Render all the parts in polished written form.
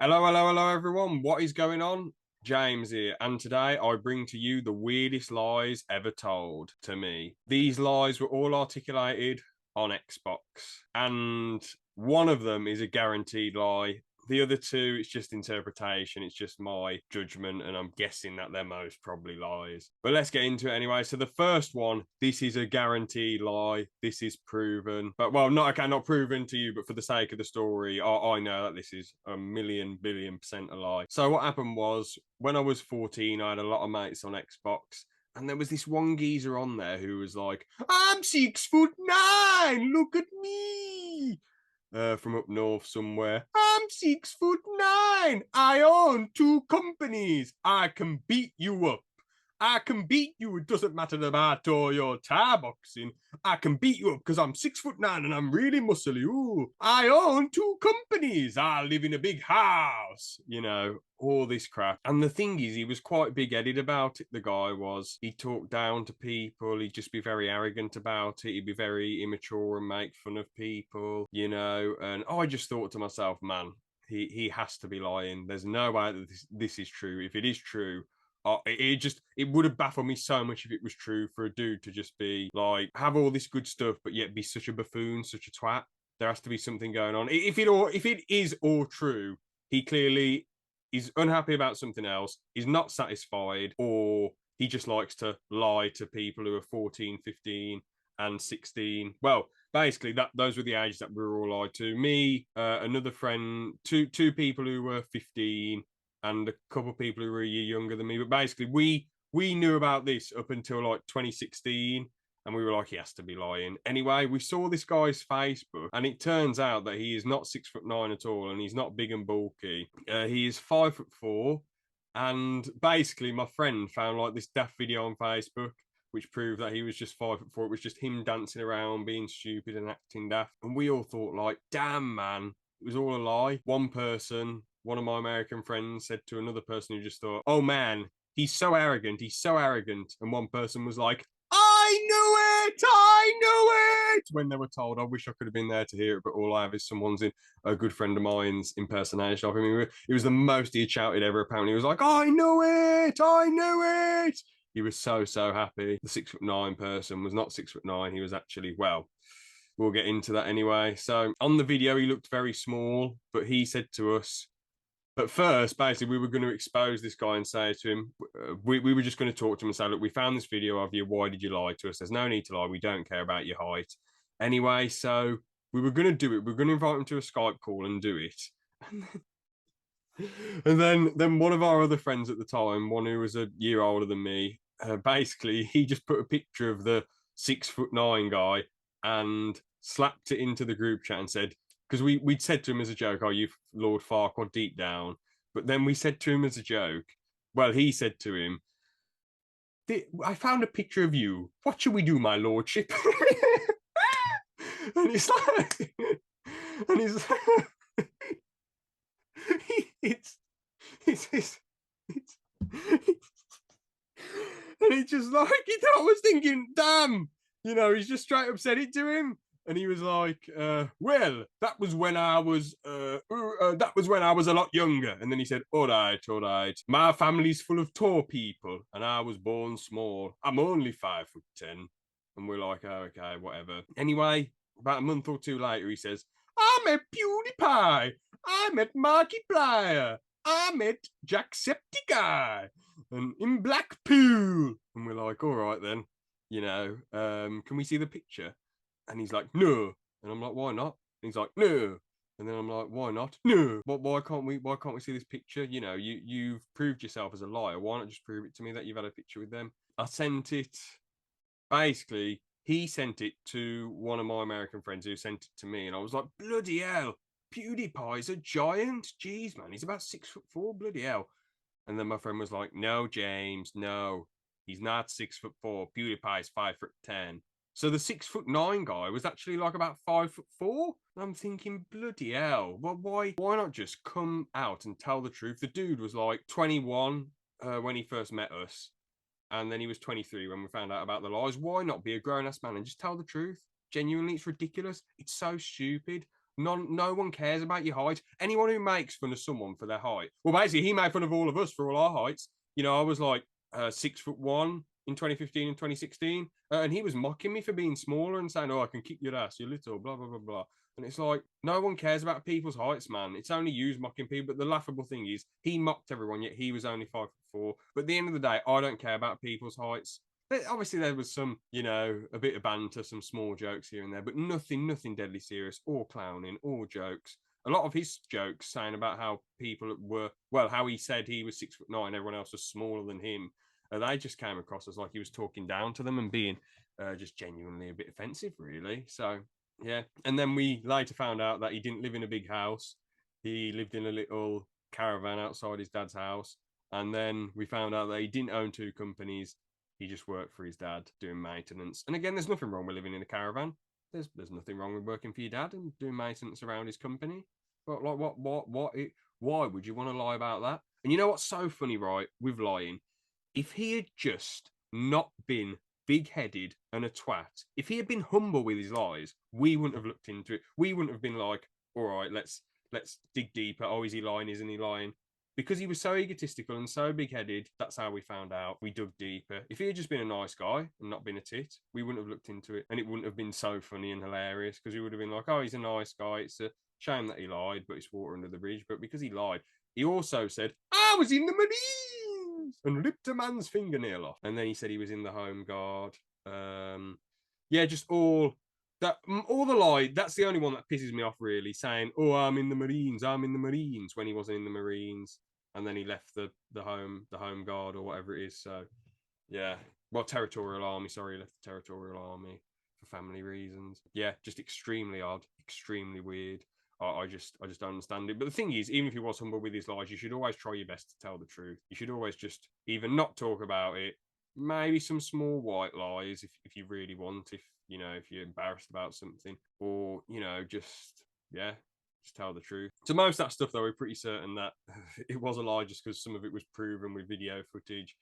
Hello, hello, hello, everyone. What is going on? James here, and today I bring to you the weirdest lies ever told to me. These lies were all articulated on Xbox, and one of them is a guaranteed lie. The other two, it's just interpretation. It's just my judgment, and I'm guessing that they're most probably lies. But let's get into it anyway. So the first one, this is a guaranteed lie. This is proven, but well, not proven to you, but for the sake of the story, I know that this is a million billion percent a lie. So what happened was when I was 14, I had a lot of mates on Xbox. And there was this one geezer on there who was like, I'm 6'9", look at me. From up north somewhere. I'm 6'9". I own two companies. I can beat you up. I can beat you. It doesn't matter about all your Thai boxing. I can beat you up because I'm 6'9" and I'm really muscly. Ooh, I own two companies. I live in a big house. All this crap. And the thing is, he was quite big-headed about it. The guy was. He talked down to people. He'd just be very arrogant about it. He'd be very immature and make fun of people. And I just thought to myself, man, he has to be lying. There's no way that this is true. If it is true, it would have baffled me so much if it was true for a dude to just be like have all this good stuff but yet be such a buffoon, such a twat. There has to be something going on. If it is all true, he clearly is unhappy about something else, he's not satisfied, or he just likes to lie to people who are 14, 15 and 16. Well, basically those were the ages that we were all lied to. Me, another friend, two people who were 15 and a couple of people who were a year younger than me. But basically, we knew about this up until like 2016, and we were like, he has to be lying. Anyway, we saw this guy's Facebook, and it turns out that he is not 6'9" at all, and he's not big and bulky. He is 5'4", and basically, my friend found like this daft video on Facebook which proved that he was just 5'4". It was just him dancing around, being stupid and acting daft. And we all thought, like, damn, man, it was all a lie. One of my American friends said to another person who just thought, oh man, he's so arrogant. He's so arrogant. And one person was like, I knew it. I knew it. When they were told, I wish I could have been there to hear it, but all I have is a good friend of mine's impersonation of him. It was the most he had shouted ever. Apparently, he was like, I knew it. I knew it. He was so happy. The 6'9" person was not 6'9". He was actually, well, we'll get into that anyway. So on the video, he looked very small, but he said to us, at first, basically, we were going to expose this guy and say to him, we were just going to talk to him and say, look, we found this video of you. Why did you lie to us? There's no need to lie. We don't care about your height. Anyway, so we were going to do it. We were going to invite him to a Skype call and do it. And then one of our other friends at the time, one who was a year older than me, basically, he just put a picture of the 6'9" guy and slapped it into the group chat and said, because we'd said to him as a joke, "Oh, you Lord Farquaad deep down," but then we said to him as a joke, well, he said to him, "I found a picture of you. What should we do, my lordship?" And he's like, and he's, it's and he just like, I was thinking, damn, he's just straight up said it to him. And he was like, well, that was when I was a lot younger. And then he said, all right. My family's full of tall people, and I was born small. I'm only 5'10". And we're like, oh, okay, whatever. Anyway, about a month or two later, he says, I met PewDiePie. I met Markiplier. I met Jacksepticeye and in Blackpool. And we're like, all right then, can we see the picture? And he's like, no. And I'm like, why not? And he's like, no. And then I'm like, why not? No. Why can't we see this picture? You've proved yourself as a liar. Why not just prove it to me that you've had a picture with them? I sent it. Basically, he sent it to one of my American friends who sent it to me, and I was like, bloody hell, PewDiePie's a giant. Jeez, man, he's about 6'4", bloody hell. And then my friend was like, no, James, no, he's not 6'4". PewDiePie's 5'10". So the 6'9" guy was actually like about 5'4". I'm thinking, bloody hell, well, why not just come out and tell the truth? The dude was like 21 when he first met us, and then he was 23 when we found out about the lies. Why not be a grown-ass man and just tell the truth? Genuinely, it's ridiculous. It's so stupid. No one cares about your height. Anyone who makes fun of someone for their height, well, basically, he made fun of all of us for all our heights. You know, I was like 6'1" in 2015 and 2016, and he was mocking me for being smaller and saying, "Oh, I can kick your ass, you're little," blah blah blah blah. And it's like, no one cares about people's heights, man. It's only you mocking people. But the laughable thing is, he mocked everyone, yet he was only 5'4". But at the end of the day, I don't care about people's heights. But obviously, there was some, you know, a bit of banter, some small jokes here and there, but nothing deadly serious or clowning or jokes. A lot of his jokes saying about how people were, well, how he said he was 6'9", everyone else was smaller than him. They just came across as like he was talking down to them and being just genuinely a bit offensive, really. So yeah, and then we later found out that he didn't live in a big house. He lived in a little caravan outside his dad's house. And then we found out that he didn't own two companies. He just worked for his dad doing maintenance. And again, there's nothing wrong with living in a caravan. There's nothing wrong with working for your dad and doing maintenance around his company. But like, why would you want to lie about that? And you know what's so funny, right? With lying, if he had just not been big-headed and a twat, if he had been humble with his lies, we wouldn't have looked into it. We wouldn't have been like, all right, let's dig deeper. Oh, is he lying? Isn't he lying? Because he was so egotistical and so big-headed, that's how we found out. We dug deeper. If he had just been a nice guy and not been a tit, we wouldn't have looked into it, and it wouldn't have been so funny and hilarious, because we would have been like, oh, he's a nice guy. It's a shame that he lied, but it's water under the bridge. But because he lied, he also said, I was in the Marines and ripped a man's fingernail off. And then he said he was in the Home Guard. Yeah, just all the lie. That's the only one that pisses me off, really, saying, oh, I'm in the Marines, when he wasn't in the Marines. And then he left the home guard or whatever it is. So yeah, well, territorial army. Sorry, he left the territorial army for family reasons. Yeah, just extremely odd, extremely weird. I just don't understand it. But the thing is, even if he was humble with his lies, you should always try your best to tell the truth. You should always just either not talk about it, maybe some small white lies if you really want, if you know, if you're embarrassed about something, or you know, just yeah, just tell the truth. So most of that stuff, though, we're pretty certain that it was a lie, just because some of it was proven with video footage.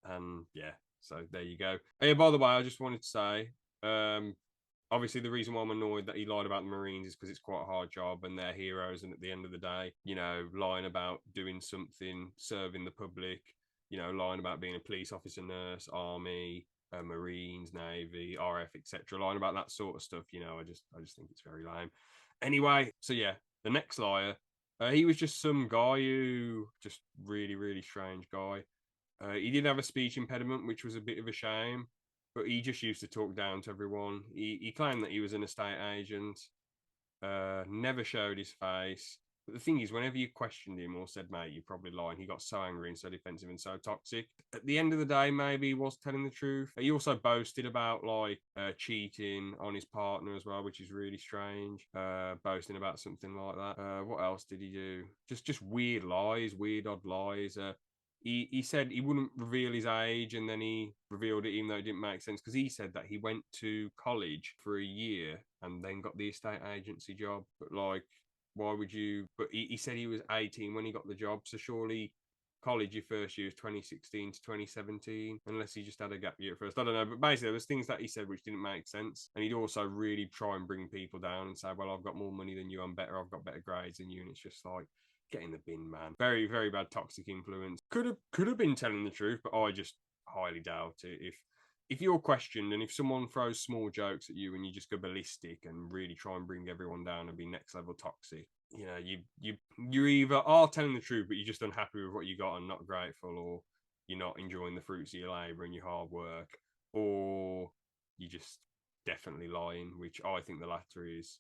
And yeah, so there you go. Hey, by the way, I just wanted to say, obviously the reason why I'm annoyed that he lied about the Marines is because it's quite a hard job and they're heroes. And at the end of the day, you know, lying about doing something, serving the public, you know, lying about being a police officer, nurse, army, Marines, Navy, RF, etc., lying about that sort of stuff, you know, I just think it's very lame. Anyway, so yeah, the next liar, he was just some guy who just really strange guy. He did have a speech impediment, which was a bit of a shame, but he just used to talk down to everyone. He claimed that he was an estate agent, never showed his face. But the thing is, whenever you questioned him or said, mate, you're probably lying, he got so angry and so defensive and so toxic. At the end of the day, maybe he was telling the truth. He also boasted about like cheating on his partner as well, which is really strange. Boasting about something like that. What else did he do? Just weird lies, weird odd lies. He said he wouldn't reveal his age, and then he revealed it even though it didn't make sense, because he said that he went to college for a year and then got the estate agency job. But like, why would you? But he said he was 18 when he got the job, so surely college your first year is 2016 to 2017, unless he just had a gap year at first. I don't know, but basically there was things that he said which didn't make sense. And he'd also really try and bring people down and say, well, I've got more money than you, I'm better, I've got better grades than you. And it's just like, get in the bin, man. Very bad toxic influence. Could have been telling the truth, but I just highly doubt it. If you're questioned and if someone throws small jokes at you and you just go ballistic and really try and bring everyone down and be next level toxic, you know, you either are telling the truth but you're just unhappy with what you got and not grateful, or you're not enjoying the fruits of your labor and your hard work, or you just definitely lying, which I think the latter is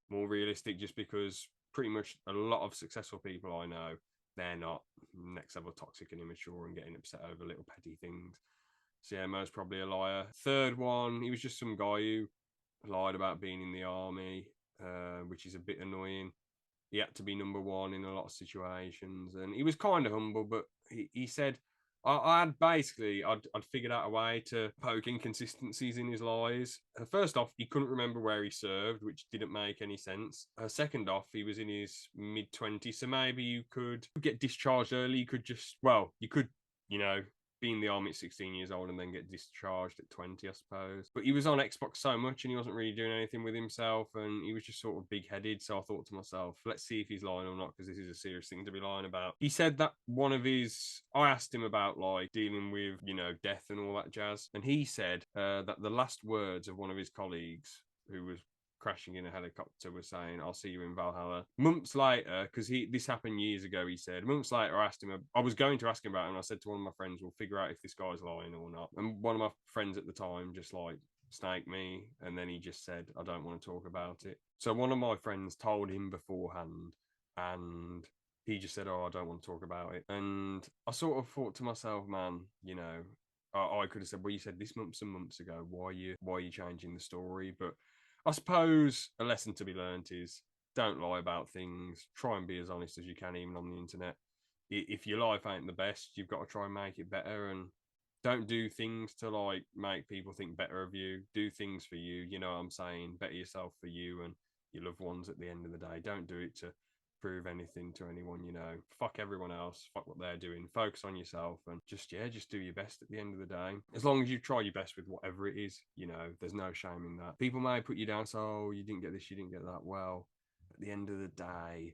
more realistic, just because pretty much a lot of successful people I know, they're not next level toxic and immature and getting upset over little petty things. So yeah, most probably a liar. Third one, he was just some guy who lied about being in the army, which is a bit annoying. He had to be number one in a lot of situations, and he was kind of humble, but he said, I'd figured out a way to poke inconsistencies in his lies. First off, he couldn't remember where he served, which didn't make any sense. Second off, he was in his mid-20s, so maybe you could get discharged early. You could just, well, you could, you know, be in the army at 16 years old and then get discharged at 20, I suppose. But he was on Xbox so much and he wasn't really doing anything with himself, and he was just sort of big-headed. So I thought to myself, let's see if he's lying or not, because this is a serious thing to be lying about. He said that one of his, I asked him about like dealing with, you know, death and all that jazz, and he said that the last words of one of his colleagues who was crashing in a helicopter was saying, "I'll see you in Valhalla." Months later, because this happened years ago, he said, months later, I asked him, I was going to ask him about it, and I said to one of my friends, we'll figure out if this guy's lying or not. And one of my friends at the time just like snaked me, and then he just said, I don't want to talk about it. So one of my friends told him beforehand, and he just said, oh, I don't want to talk about it. And I sort of thought to myself, man, you know, I could have said, well, you said this months and months ago. Why are you changing the story? But I suppose a lesson to be learned is don't lie about things. Try and be as honest as you can, even on the internet. If your life ain't the best, you've got to try and make it better, and don't do things to like make people think better of you. Do things for you. You know what I'm saying? Better yourself for you and your loved ones at the end of the day. Don't do it to prove anything to anyone, you know. Fuck everyone else, fuck what they're doing, focus on yourself, and just do your best at the end of the day. As long as you try your best with whatever it is, you know, there's no shame in that. People may put you down, so oh, you didn't get this, you didn't get that. Well, at the end of the day,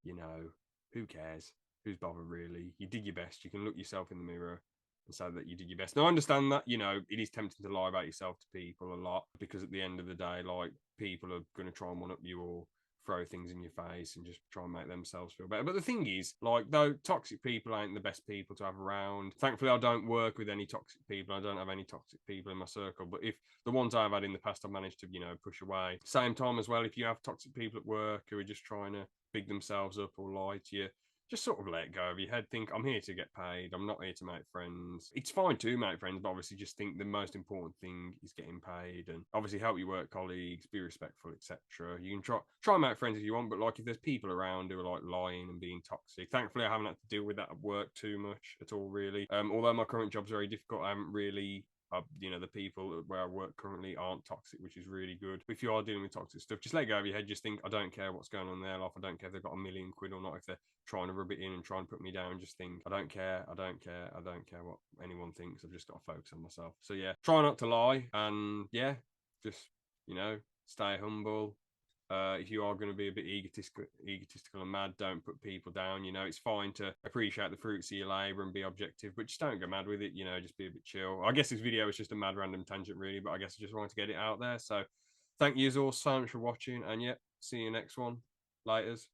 you know, who cares? Who's bothered really? You did your best. You can look yourself in the mirror and say that you did your best. Now I understand that, you know, it is tempting to lie about yourself to people a lot, because at the end of the day, like, people are going to try and one up you or throw things in your face and just try and make themselves feel better. But the thing is, like, though toxic people ain't the best people to have around. Thankfully, I don't work with any toxic people. I don't have any toxic people in my circle. But if the ones I've had in the past, I've managed to, you know, push away. Same time as well, if you have toxic people at work who are just trying to big themselves up or lie to you, just sort of let go of your head. Think, I'm here to get paid. I'm not here to make friends. It's fine to make friends, but obviously just think the most important thing is getting paid, and obviously help your work colleagues, be respectful, etc. You can try and make friends if you want, but like if there's people around who are like lying and being toxic, thankfully I haven't had to deal with that at work too much at all, really. Although my current job's very difficult, I haven't really you know, the people where I work currently aren't toxic, which is really good. If you are dealing with toxic stuff, just let go of your head. Just think, I don't care what's going on in their life. I don't care if they've got £1,000,000 or not. If they're trying to rub it in and try and put me down, just think, I don't care. I don't care. I don't care what anyone thinks. I've just got to focus on myself. So yeah, try not to lie, and yeah, just, you know, stay humble. If you are going to be a bit egotistical and mad, don't put people down. You know, it's fine to appreciate the fruits of your labor and be objective, but just don't go mad with it. You know, just be a bit chill. I guess this video is just a mad random tangent, really, but I guess I just wanted to get it out there. So thank you all so much for watching, and yeah, see you next one. Laters.